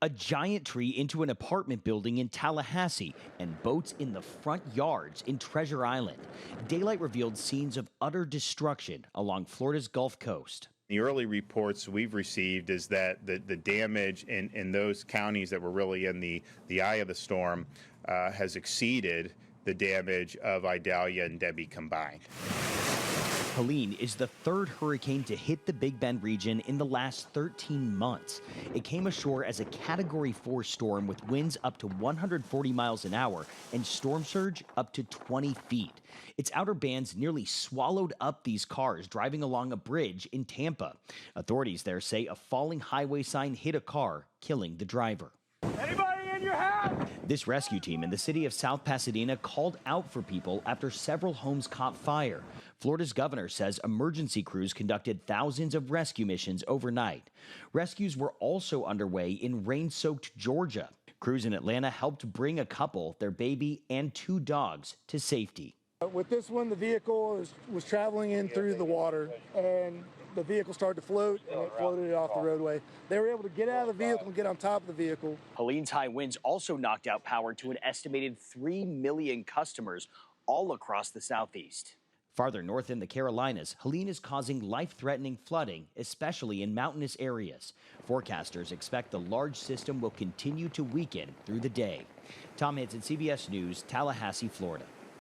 A giant tree into an apartment building in Tallahassee and boats in the front yards in Treasure Island. Daylight revealed scenes of utter destruction along Florida's Gulf Coast. The early reports we've received is that the damage in those counties that were really in the eye of the storm has exceeded the damage of Idalia and Debbie combined. Helene is the third hurricane to hit the Big Bend region in the last 13 months. It came ashore as a Category 4 storm with winds up to 140 miles an hour and storm surge up to 20 feet. Its outer bands nearly swallowed up these cars driving along a bridge in Tampa. Authorities there say a falling highway sign hit a car, killing the driver. Anybody in your house? This rescue team in the city of South Pasadena called out for people after several homes caught fire. Florida's governor says emergency crews conducted thousands of rescue missions overnight. Rescues were also underway in rain-soaked Georgia. Crews in Atlanta helped bring a couple, their baby, and 2 dogs to safety. With this one, the vehicle was traveling in through the water, and the vehicle started to float, and it floated off the roadway. They were able to get out of the vehicle and get on top of the vehicle. Helene's high winds also knocked out power to an estimated 3 million customers all across the southeast. Farther north in the Carolinas, Helene is causing life-threatening flooding, especially in mountainous areas. Forecasters expect the large system will continue to weaken through the day. Tom Hansen, CBS News, Tallahassee, Florida.